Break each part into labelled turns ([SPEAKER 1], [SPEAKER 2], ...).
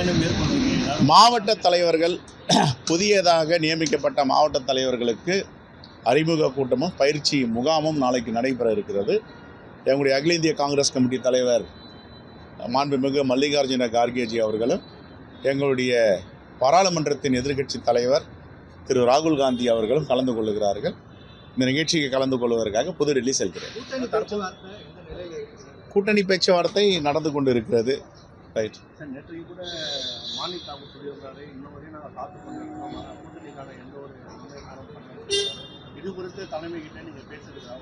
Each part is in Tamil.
[SPEAKER 1] பயணம் மேற்கொள்வீங்க?
[SPEAKER 2] மாவட்ட தலைவர்கள் புதியதாக நியமிக்கப்பட்ட மாவட்ட தலைவர்களுக்கு அறிமுக கூட்டமும் பயிற்சி முகாமும் நாளைக்கு நடைபெற இருக்கிறது. எங்களுடைய அகில இந்திய காங்கிரஸ் கமிட்டி தலைவர் மாண்புமிகு மல்லிகார்ஜுன கார்கேஜி அவர்களும் எங்களுடைய பாராளுமன்றத்தின் எதிர்க்கட்சி தலைவர் திரு ராகுல் காந்தி அவர்களும் கலந்து கொள்ளுகிறார்கள். இந்த நிகழ்ச்சிக்கு கலந்து கொள்வதற்காக புதுடெல்லி செல்கிறேன். கூட்டணி பேச்சுவார்த்தை நடந்து கொண்டு இருக்கிறது. ரைட்.
[SPEAKER 1] நேற்றைக்கு கூட மாநில தாக்கூர் சொல்லியிருந்தாரு, இன்னும் வரையும் நாங்கள் காத்து கொண்டிருக்கிறோம், கூட்டணிக்கான எந்த ஒரு இது குறித்து தலைமை கிட்ட நீங்கள் பேசுறதுக்காக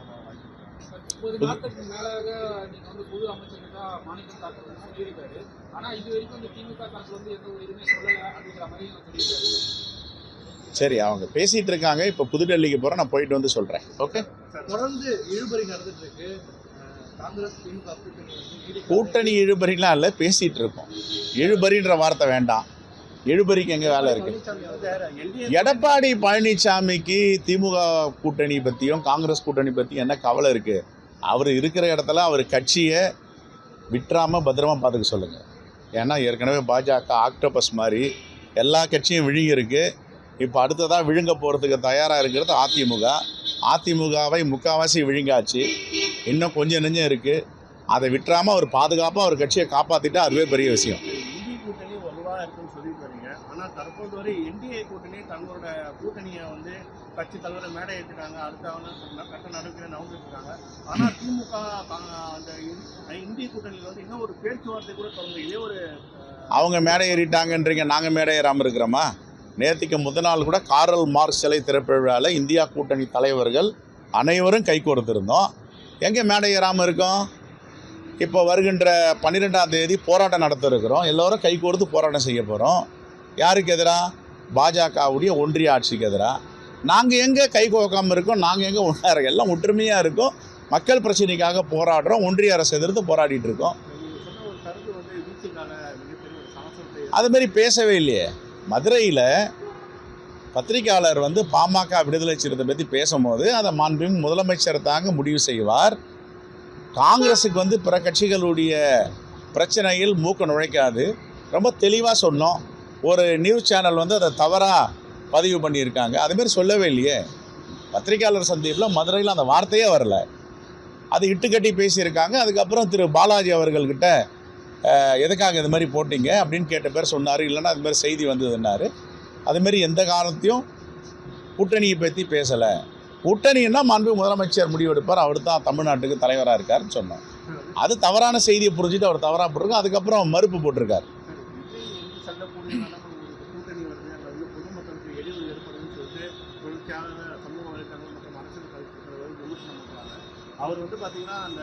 [SPEAKER 3] 30 நாட்களுக்கு மேலாக நீங்க புது அமைச்சருக்கு மாநிலம் தாக்கல் சொல்லியிருக்காரு. ஆனால் இது வரைக்கும் இந்த திமுக தரப்புல எந்த ஒரு இதுவுமே சொல்லலை அப்படிங்கிற மாதிரி சொல்லியிருக்காரு.
[SPEAKER 2] சரி, அவங்க பேசிட்டு இருக்காங்க. இப்போ புதுடெல்லிக்கு போகிறேன், நான் போயிட்டு வந்து சொல்கிறேன். ஓகே.
[SPEAKER 1] தொடர்ந்து இழுபறி நடந்துட்டு இருக்கு. காங்கிரஸ் திமுக
[SPEAKER 2] கூட்டணி இழுபறிலாம் இல்லை, பேசிகிட்டு இருக்கோம். இழுபறின்ற வார்த்தை வேண்டாம். இழுபறிக்கு எங்கே வேலை இருக்குது? எடப்பாடி பழனிசாமிக்கு திமுக கூட்டணி பற்றியும் காங்கிரஸ் கூட்டணி பற்றியும் என்ன கவலை இருக்குது? அவர் இருக்கிற இடத்துல அவர் கட்சியை விட்டுறாமல் பத்திரமா பார்த்துக்க சொல்லுங்கள். ஏன்னா ஏற்கனவே பாஜக ஆக்டோபஸ் மாதிரி எல்லா கட்சியும் விழுங்கியிருக்கு. இப்போ அடுத்ததாக விழுங்க போகிறதுக்கு தயாராக இருக்கிறது அதிமுக. அதிமுகவை முக்கால்வாசி விழுங்காச்சு, இன்னும் கொஞ்சம் நெஞ்சம் இருக்குது. அதை விட்டுறாமல் அவர் பாதுகாப்பாக அவர் கட்சியை காப்பாற்றிட்டா அதுவே பெரிய விஷயம்.
[SPEAKER 1] இந்திய கூட்டணி வலுவாக இருக்குன்னு சொல்லிட்டு வரீங்க. ஆனால் தற்போது வரை என்டிஏ கூட்டணி தங்களோட கூட்டணியை கட்சி தலைவரை மேடை ஏற்றிட்டாங்க, அடுத்த கட்ட நடவடிக்கை நவந்துருக்காங்க. ஆனால் திமுக அந்த இந்திய கூட்டணியில் இன்னும் ஒரு பேச்சுவார்த்தை கூட தொடங்க. இதே ஒரு
[SPEAKER 2] அவங்க மேடை ஏறிட்டாங்கன்றீங்க, நாங்கள் மேடை ஏறாமல் இருக்கிறோமா? நேற்றுக்கு முதல் நாள் கூட காரல் மார்க்ஸ் சிலை திறப்பு விழாவில் இந்தியா கூட்டணி தலைவர்கள் அனைவரும் கை கொடுத்துருந்தோம். எங்கே மேடை ஏறாமல் இருக்கோம்? இப்போ வருகின்ற 12ஆம் தேதி போராட்டம் நடத்த இருக்கிறோம். எல்லோரும் கை கோர்த்து போராட்டம் செய்ய போகிறோம். யாருக்கு எதிராக? பாஜகவுடைய ஒன்றிய ஆட்சிக்கு எதிராக. நாங்கள் எங்கே கை கோக்காமல் இருக்கோம்? நாங்கள் எங்கே ஒன்றா எல்லாம் ஒற்றுமையாக இருக்கோம். மக்கள் பிரச்சனைக்காக போராடுறோம். ஒன்றிய அரசு எதிர்த்து போராடிட்டு இருக்கோம். அதுமாரி பேசவே இல்லையே. மதுரையில் பத்திரிகையாளர் பாமக விடுதலை சிறுத்தை பற்றி பேசும்போது அதை மாண்புமிகு முதலமைச்சர் தாங்க முடிவு செய்வார். காங்கிரஸுக்கு பிற கட்சிகளுடைய பிரச்சனையில் மூக்க நுழைக்காது. ரொம்ப தெளிவாக சொன்னோம். ஒரு நியூஸ் சேனல் அதை தவறாக பதிவு பண்ணியிருக்காங்க. அதுமாரி சொல்லவே இல்லையே. பத்திரிகையாளர் சந்திப்பில் மதுரையில் அந்த வார்த்தையே வரல. அது இட்டுக்கட்டி பேசியிருக்காங்க. அதுக்கப்புறம் திரு பாலாஜி அவர்கள்கிட்ட எதுக்காக இது மாதிரி போட்டிங்க அப்படின்னு கேட்ட பேர் சொன்னார். இல்லைன்னா அது மாதிரி செய்தி வந்ததுன்னாரு. அதுமாரி எந்த காரணத்தையும் கூட்டணியை பற்றி பேசலை. கூட்டணின்னா மாண்பு முதலமைச்சர் முடிவெடுப்பார், அவர் தான் தமிழ்நாட்டுக்கு தலைவராக இருக்காருன்னு சொன்னோம். அது தவறான செய்தியை புரிஞ்சுட்டு அவர் தவறாக போட்டிருக்கார். அதுக்கப்புறம் மறுப்பு போட்டிருக்கார்.
[SPEAKER 1] அவர் பார்த்தீங்கன்னா அந்த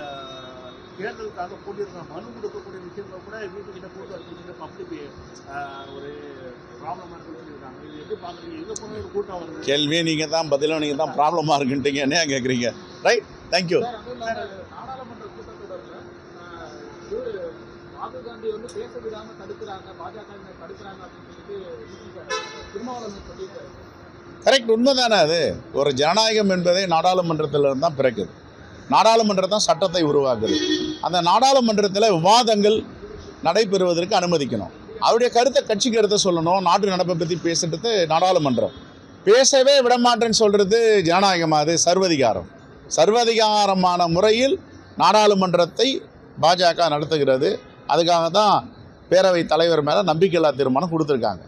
[SPEAKER 1] தேர்தலுக்காக போட்டிருக்க மனு கொடுக்கக்கூடிய விஷயங்களை கூட வீட்டுக்கிட்ட போட்டு வச்சுட்டு பப்ளிக் ஒரு ப்ராப்ளமாக இருக்குன்னு சொல்லியிருக்காங்க. இது எப்படி பார்க்குறீங்க? எங்கே போன ஒரு கூட்டம் வருது?
[SPEAKER 2] கேள்வியே நீங்கள் தான், பதிலும் நீங்கள் தான் ப்ராப்ளமாக இருக்குன்ட்டீங்க. என்ன கேட்குறீங்க? Right, thank you.
[SPEAKER 3] நாடாளுமன்ற கூட்டத்தொடரில் ராகுல் காந்தி பேச விடாமல் தடுக்கிறாங்க, பாஜக தடுக்கிறாங்க அப்படின்னு சொல்லிட்டு திருமாவளவன் சொல்லியிருக்காரு.
[SPEAKER 2] கரெக்ட், உண்மைதானே? அது ஒரு ஜனநாயகம் என்பதே நாடாளுமன்றத்திலிருந்து தான் பிறக்குது. நாடாளுமன்றம் தான் சட்டத்தை உருவாக்குது. அந்த நாடாளுமன்றத்தில் விவாதங்கள் நடைபெறுவதற்கு அனுமதிக்கணும். அவருடைய கருத்தை கட்சி கருத்தை சொல்லணும். நாட்டு நடப்பை பற்றி பேசுறது நாடாளுமன்றம். பேசவே விடமாட்டேன்னு சொல்கிறது ஜனநாயகமாக? அது சர்வதிகாரம். சர்வதிகாரமான முறையில் நாடாளுமன்றத்தை பாஜக நடத்துகிறது. அதுக்காக தான் பேரவைத் தலைவர் மேலே நம்பிக்கையில்லா தீர்மானம் கொடுத்துருக்காங்க.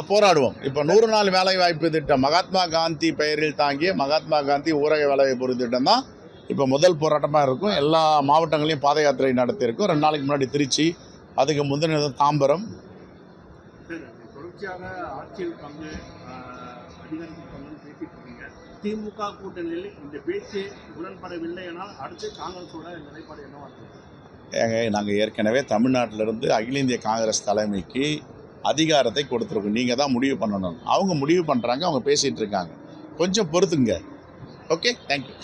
[SPEAKER 2] போராடுவோம். இப்போ 100 நாள் வேலைவாய்ப்பு திட்டம், மகாத்மா காந்தி பெயரில் தாங்கிய மகாத்மா காந்தி ஊரக வேலைவாய்ப்பு திட்டம் தான் இப்போ முதல் போராட்டமாக இருக்கும். எல்லா மாவட்டங்களையும் பாத யாத்திரை நடத்தியிருக்கும். 2 நாளைக்கு முன்னாடி திருச்சி, அதுக்கு முந்தின தாம்பரம்.
[SPEAKER 1] தொடர்ச்சியாக ஆட்சியில் பங்கு அதிகாரிகள் பங்கு பேசிட்டு இருக்கீங்க. திமுக கூட்டணியில் இந்த பேச்சு உடன்படவில்லை எனால் அடுத்து காங்கிரஸோட நிலைப்பாடு என்னவா இருக்கு?
[SPEAKER 2] நாங்கள் ஏற்கனவே தமிழ்நாட்டிலிருந்து அகில இந்திய காங்கிரஸ் தலைமைக்கு அதிகாரத்தை கொடுத்துருக்கோம். நீங்கள் தான் முடிவு பண்ணணும். அவங்க முடிவு பண்ணுறாங்க, அவங்க பேசிகிட்டு இருக்காங்க. கொஞ்சம் பொறுத்துங்க. Okay, thank you.